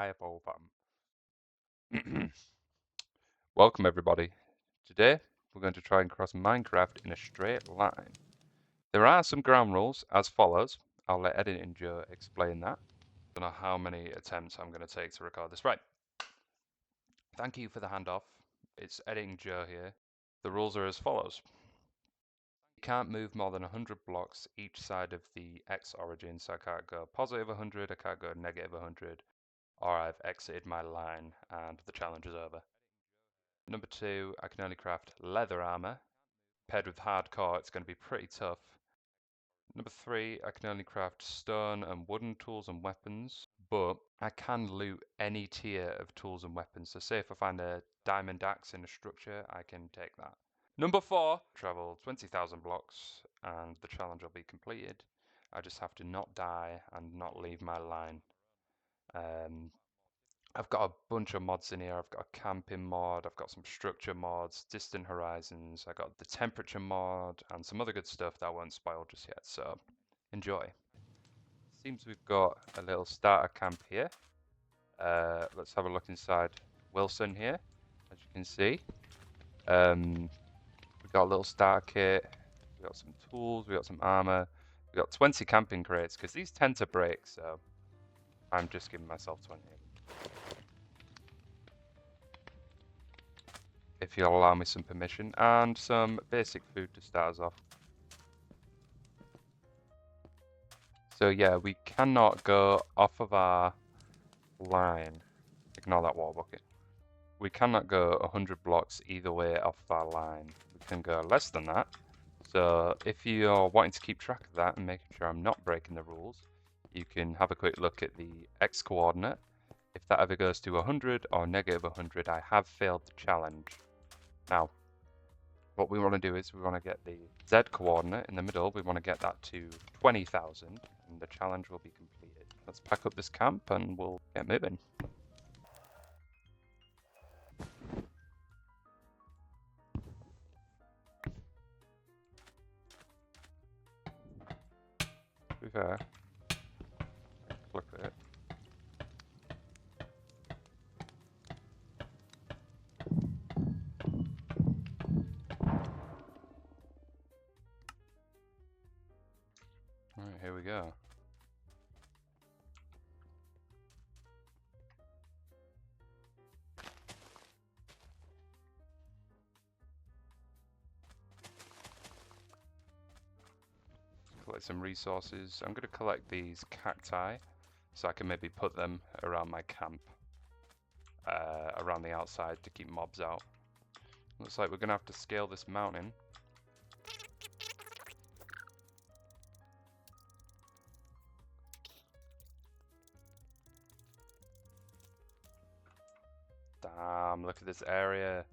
pineapple bum. Welcome everybody. Today we're going to try and cross Minecraft in a straight line. There are some ground rules as follows. I'll let Editing Joe explain that. Don't know how many attempts I'm going to take to record this. Right. Thank you for the handoff. It's Editing Joe here. The rules are as follows. You can't move more than 100 blocks each side of the X origin, so I can't go positive 100, I can't go negative 100, or I've exited my line and the challenge is over. Number 2, I can only craft leather armor. Paired with hardcore, it's going to be pretty tough. Number 3, I can only craft stone and wooden tools and weapons, but I can loot any tier of tools and weapons. So say if I find a diamond axe in a structure, I can take that. Number 4, travel 20,000 blocks and the challenge will be completed. I just have to not die and not leave my line. I've got a bunch of mods in here. I've got a camping mod, I've got some structure mods, distant horizons, I got the temperature mod, and some other good stuff that I won't spoil just yet, so enjoy. Seems we've got a little starter camp here. Let's have a look inside Wilson here, as you can see. We've got a little starter kit, we've got some tools, we've got some armor, we've got 20 camping crates, because these tend to break, so I'm just giving myself 20. If you'll allow me some permission, and some basic food to start us off. So yeah, we cannot go off of our line. Ignore that water bucket. We cannot go 100 blocks either way off our line. We can go less than that. So if you're wanting to keep track of that and making sure I'm not breaking the rules, you can have a quick look at the X coordinate. If that ever goes to 100 or negative 100, I have failed the challenge. Now, what we want to do is we want to get the Z coordinate in the middle. We want to get that to 20,000 and the challenge will be completed. Let's pack up this camp and we'll get moving. To be fair, click it. Alright, here we go. Collect some resources. I'm going to collect these cacti so I can maybe put them around my camp, around the outside to keep mobs out. Looks like we're going to have to scale this mountain. Damn, look at this area.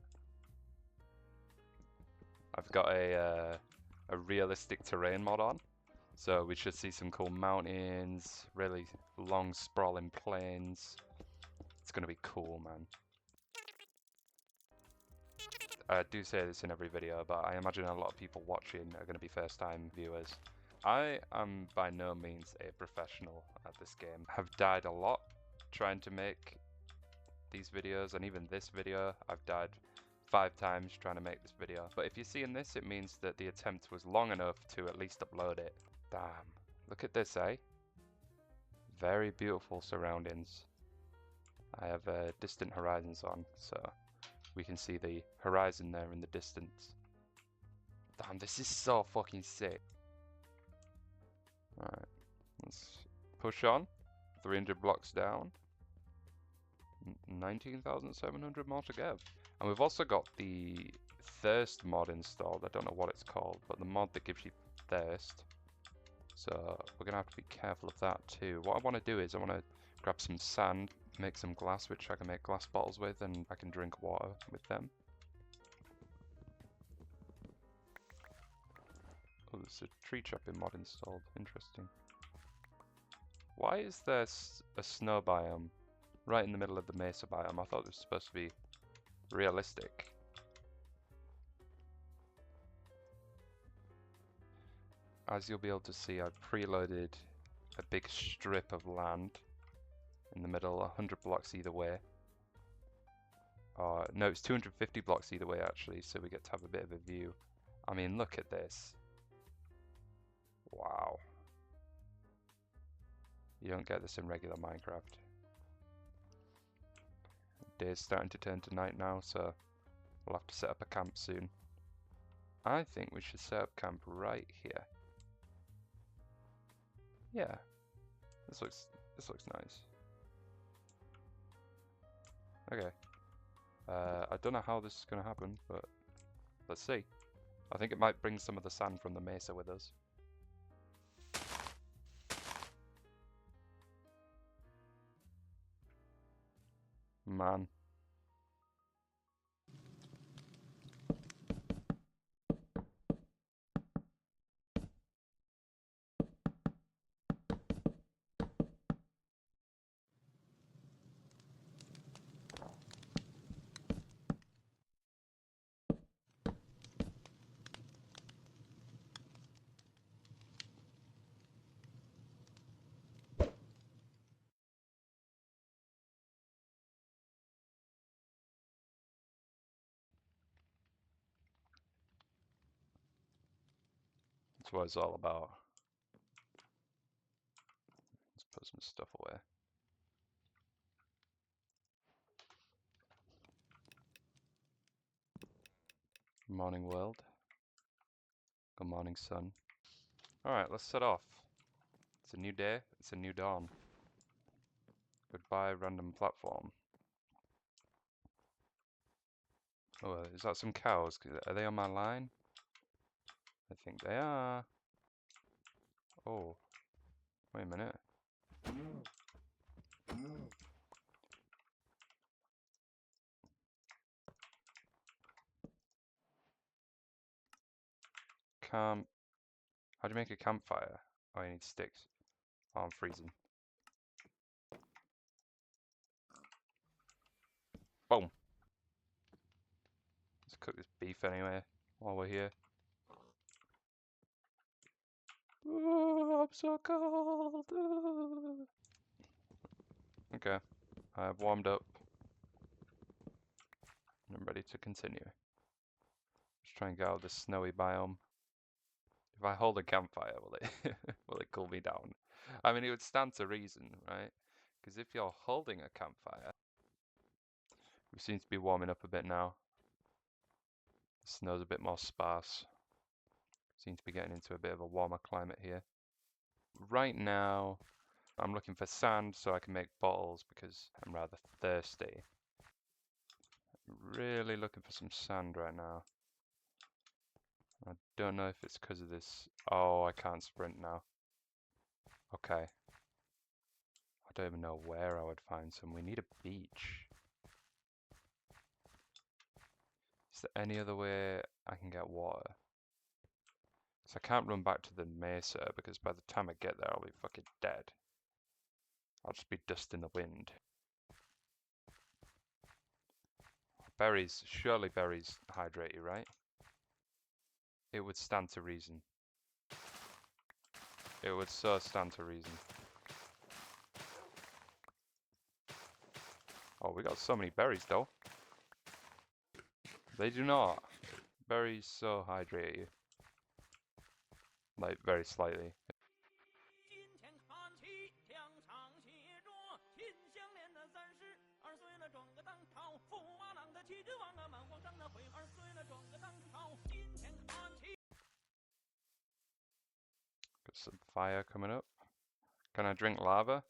I've got a realistic terrain mod on, so we should see some cool mountains, really long sprawling plains. It's gonna be cool, man. I do say this in every video, but I imagine a lot of people watching are gonna be first time viewers. I am by no means a professional at this game. I've died a lot trying to make these videos, and even this video I've died 5 times trying to make this video. But if you're seeing this, it means that the attempt was long enough to at least upload it. Damn, look at this, eh? Very beautiful surroundings. I have distant horizons on, so we can see the horizon there in the distance. Damn, this is so fucking sick. Alright, let's push on. 300 blocks down. 19,700 more to go. And we've also got the thirst mod installed. I don't know what it's called, but the mod that gives you thirst. So we're going to have to be careful of that too. What I want to do is I want to grab some sand, make some glass, which I can make glass bottles with, and I can drink water with them. Oh, there's a tree chopping mod installed. Interesting. Why is there a snow biome right in the middle of the mesa biome? I thought this was supposed to be realistic. As you'll be able to see, I've preloaded a big strip of land in the middle, 100 blocks either way. No, it's 250 blocks either way actually, so we get to have a bit of a view. I mean, look at this. Wow. You don't get this in regular Minecraft. Day's starting to turn to night now, so we'll have to set up a camp soon. I think we should set up camp right here. Yeah, this looks nice. Okay. I don't know how this is going to happen, but let's see. I think it might bring some of the sand from the mesa with us. Man. That's what it's all about. Let's put some stuff away. Morning world. Good morning sun. Alright, let's set off. It's a new day, it's a new dawn. Goodbye random platform. Oh, is that some cows? Are they on my line? I think they are. Oh, wait a minute. Camp. How do you make a campfire? Oh, I need sticks. Oh, I'm freezing. Boom. Let's cook this beef anyway while we're here. Ooh, I'm so cold. Ooh. Okay, I've warmed up. I'm ready to continue. Just try and get out of this snowy biome. If I hold a campfire, will it will it cool me down? I mean, it would stand to reason, right? Because if you're holding a campfire, we seem to be warming up a bit now. The snow's a bit more sparse. Seem to be getting into a bit of a warmer climate here. Right now, I'm looking for sand so I can make bottles because I'm rather thirsty. Really looking for some sand right now. I don't know if it's because of this. Oh, I can't sprint now. Okay. I don't even know where I would find some. We need a beach. Is there any other way I can get water? So I can't run back to the mesa because by the time I get there I'll be fucking dead. I'll just be dust in the wind. Berries, surely berries hydrate you, right? It would stand to reason. It would so stand to reason. Oh, we got so many berries though. They do not. Berries so hydrate you. Like, very slightly. Got some fire coming up. Can I drink lava?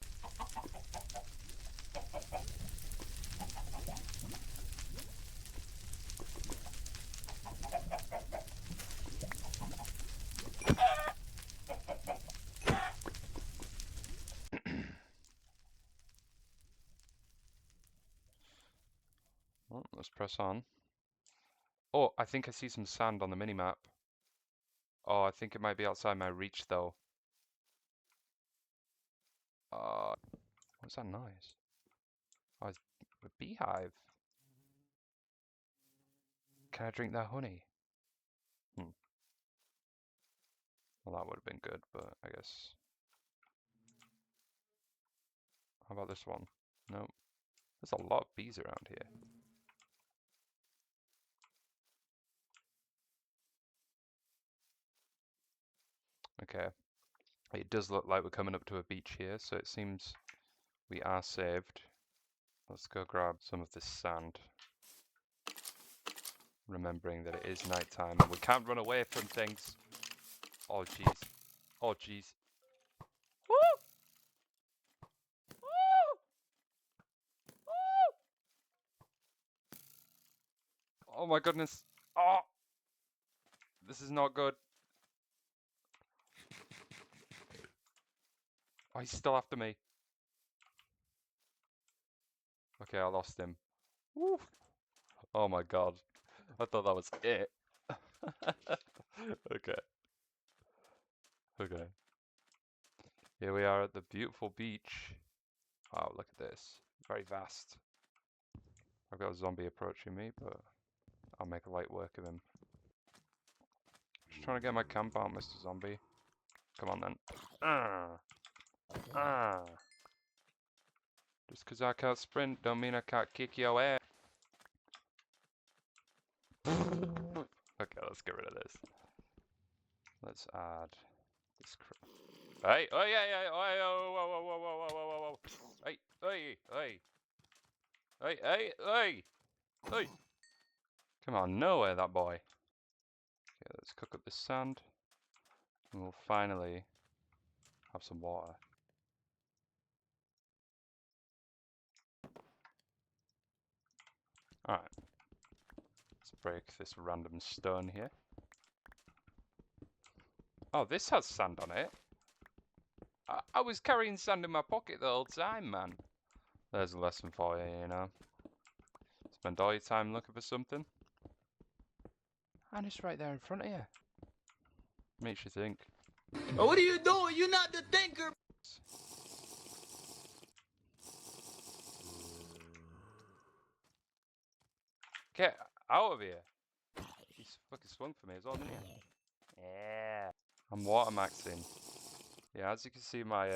Well, let's press on. Oh, I think I see some sand on the minimap. Oh, I think it might be outside my reach though. What's that noise? Oh, it's a beehive. Can I drink that honey? Well, that would have been good, but I guess How about this one? No. There's a lot of bees around here. Okay. It does look like we're coming up to a beach here, so it seems we are saved. Let's go grab some of this sand. Remembering that it is nighttime and we can't run away from things. Oh jeez. Oh jeez. Woo! Woo! Woo! Oh my goodness. Oh! This is not good. Oh, he's still after me. Okay, I lost him. Woo! Oh my god. I thought that was it. Okay. Okay. Here we are at the beautiful beach. Wow, look at this. Very vast. I've got a zombie approaching me, but I'll make a light work of him. Just trying to get my camp out, Mr. Zombie. Come on then. Just because I can't sprint don't mean I can't kick your ass. Okay, let's get rid of this. Let's add this. Hey, oh yeah, yeah, oh, whoa, whoa, whoa, whoa, whoa, whoa, whoa, whoa. Hey, hey, hey. Hey, hey, hey, hey. Come on, nowhere, that boy. Okay, let's cook up this sand. And we'll finally have some water. Alright. Let's break this random stone here. Oh, this has sand on it. I was carrying sand in my pocket the whole time, man. There's a lesson for you, you know. Spend all your time looking for something. And it's right there in front of you. Makes you think. What are you doing? You're not the thinker. Get out of here. He's fucking swung for me as well, didn't he? Yeah. I'm water maxing. Yeah, as you can see, my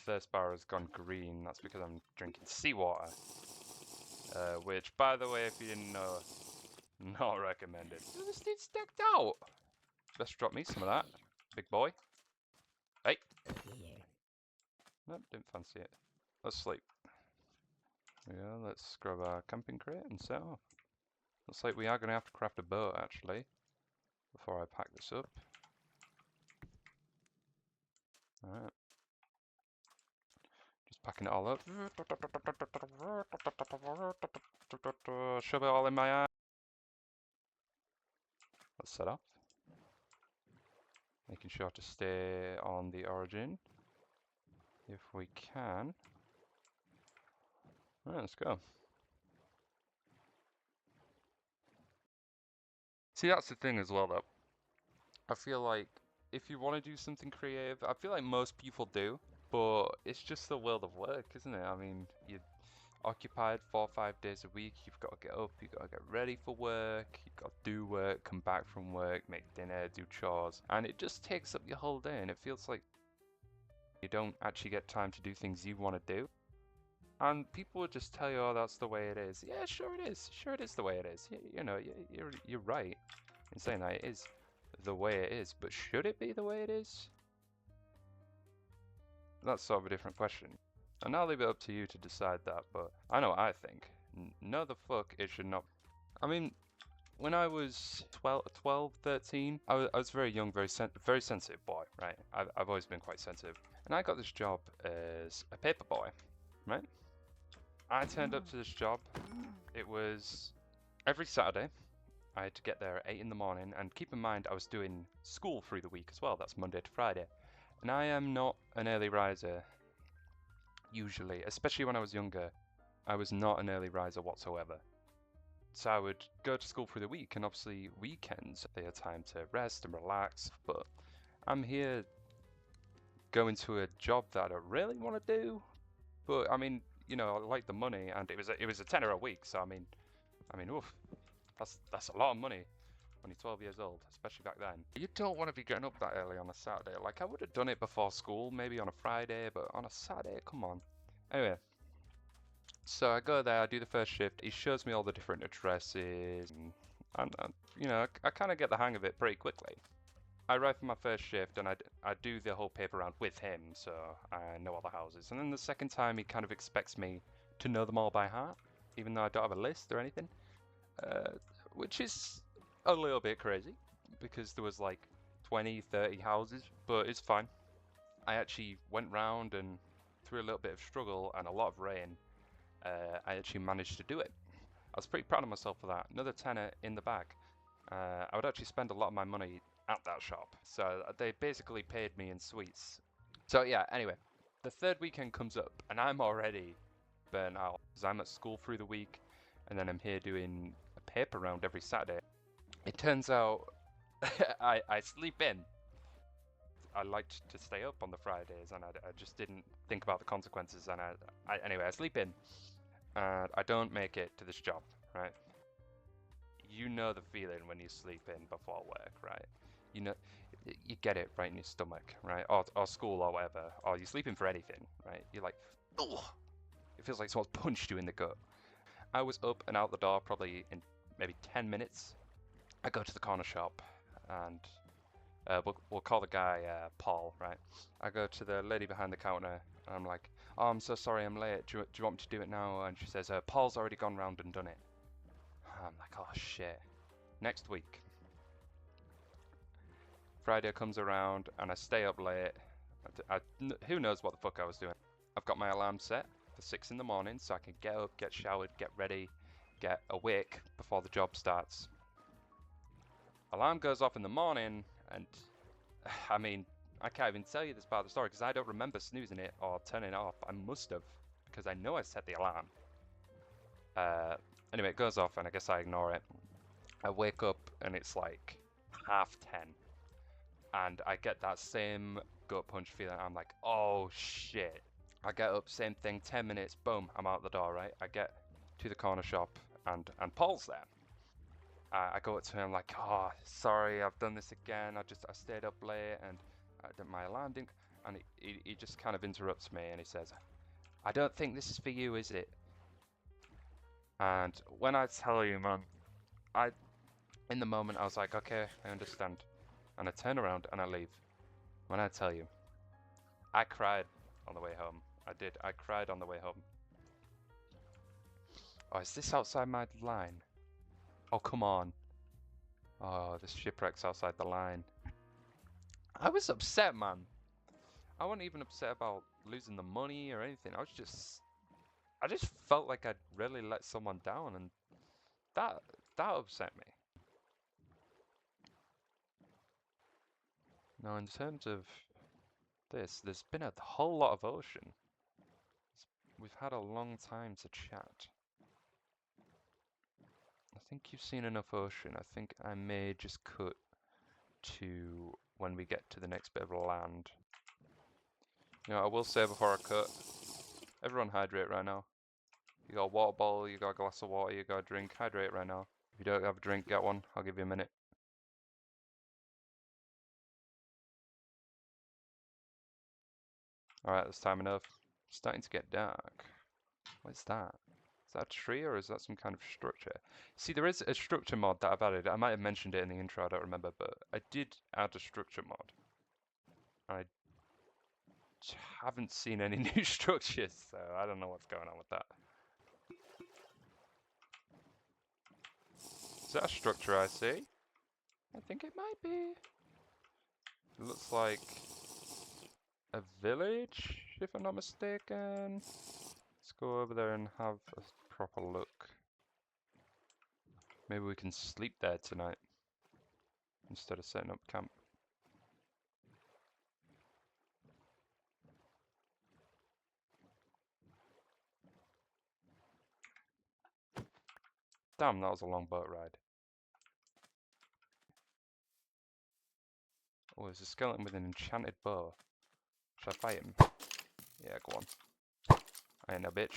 thirst bar has gone green. That's because I'm drinking seawater. Which, by the way, if you didn't know, not recommended. Oh, this dude's decked out. Best drop me some of that, big boy. Hey. Nope, didn't fancy it. Let's sleep. There we go. Let's grab our camping crate and set off. Looks like we are going to have to craft a boat, actually, before I pack this up. Alright. Just packing it all up. Shove it all in my eye. Let's set off. Making sure to stay on the origin if we can. Alright, let's go. See, that's the thing as well, though. I feel like if you want to do something creative, I feel like most people do, but it's just the world of work, isn't it? I mean, you're occupied 4 or 5 days a week, you've got to get up, you've got to get ready for work, you've got to do work, come back from work, make dinner, do chores, and it just takes up your whole day, and it feels like you don't actually get time to do things you want to do. And people would just tell you, oh, that's the way it is. Yeah, sure it is. Sure it is the way it is. You know, you're right in saying that it is the way it is, but should it be the way it is? That's sort of a different question. And I'll leave it up to you to decide that, but I know what I think. No, the fuck, it should not. I mean, when I was 12, 13, I was very young, very sensitive boy, right? I've always been quite sensitive. And I got this job as a paper boy, right? I turned up to this job. It was every Saturday. I had to get there at 8 in the morning, and keep in mind I was doing school through the week as well. That's Monday to Friday. And I am not an early riser, usually, especially when I was younger. I was not an early riser whatsoever. So I would go to school through the week, and obviously weekends, they had time to rest and relax, but I'm here going to a job that I don't really want to do, but I mean, you know, I like the money, and it was a tenner a week, so I mean, oof, that's a lot of money. when you're 12 years old, especially back then. You don't want to be getting up that early on a Saturday. Like, I would have done it before school, maybe on a Friday, but on a Saturday, come on. Anyway, so I go there, I do the first shift. He shows me all the different addresses, and you know, I kind of get the hang of it pretty quickly. I arrive for my first shift, and I do the whole paper round with him, so I know all the houses. And then the second time, he kind of expects me to know them all by heart, even though I don't have a list or anything, which is a little bit crazy, because there was like 20, 30 houses, but it's fine. I actually went round, and through a little bit of struggle and a lot of rain, I actually managed to do it. I was pretty proud of myself for that. Another tenner in the bag. I would actually spend a lot of my money at that shop, so they basically paid me in sweets. So yeah, anyway, the third weekend comes up, and I'm already burnt out, because I'm at school through the week, and then I'm here doing a paper round every Saturday. It turns out I sleep in. I liked to stay up on the Fridays, and I just didn't think about the consequences, and anyway, I sleep in, and I don't make it to this job, right? You know the feeling when you sleep in before work, right? You know, you get it right in your stomach, right? Or school or whatever, or you're sleeping for anything, right? You're like, oh, it feels like someone's punched you in the gut. I was up and out the door probably in maybe 10 minutes. I go to the corner shop, and we'll call the guy Paul, right? I go to the lady behind the counter, and I'm like, oh, I'm so sorry I'm late. Do you want me to do it now? And she says, Paul's already gone round and done it. I'm like, oh shit. Next week. Friday comes around, and I stay up late. Who knows what the fuck I was doing. I've got my alarm set for 6 in the morning, so I can get up, get showered, get ready, get awake before the job starts. Alarm goes off in the morning, and I mean, I can't even tell you this part of the story because I don't remember snoozing it or turning it off. I must have, because I know I set the alarm. Anyway, it goes off, and I guess I ignore it. I wake up, and it's like 10:30, and I get that same gut punch feeling. I'm like, oh shit. I get up, same thing, 10 minutes, boom, I'm out the door, right? I get to the corner shop, and Paul's there. I go up to him like, oh, sorry, I've done this again. I stayed up late, and my alarm didn't. And he just kind of interrupts me, and he says, I don't think this is for you, is it? And when I tell you, man, in the moment, I was like, okay, I understand. And I turn around and I leave. When I tell you, I cried on the way home. I did. I cried on the way home. Oh, is this outside my line? Oh, come on. Oh, this shipwreck's outside the line. I was upset, man. I wasn't even upset about losing the money or anything. I just felt like I'd really let someone down, and that upset me. Now, in terms of this, there's been a whole lot of ocean. We've had a long time to chat. I think you've seen enough ocean. I think I may just cut to when we get to the next bit of land. You know, I will say before I cut, everyone hydrate right now. You got a water bottle, you got a glass of water, you got a drink, hydrate right now. If you don't have a drink, get one. I'll give you a minute. Alright, that's time enough. It's starting to get dark. What's that? Is that a tree or is that some kind of structure? See, there is a structure mod that I've added. I might have mentioned it in the intro, I don't remember, but I did add a structure mod. I haven't seen any new structures, so I don't know what's going on with that. Is that a structure I see? I think it might be. It looks like a village, if I'm not mistaken. Let's go over there and have a proper look. Maybe we can sleep there tonight instead of setting up camp. Damn, that was a long boat ride. Oh, there's a skeleton with an enchanted bow. Should I fight him? Yeah, go on. I ain't no bitch.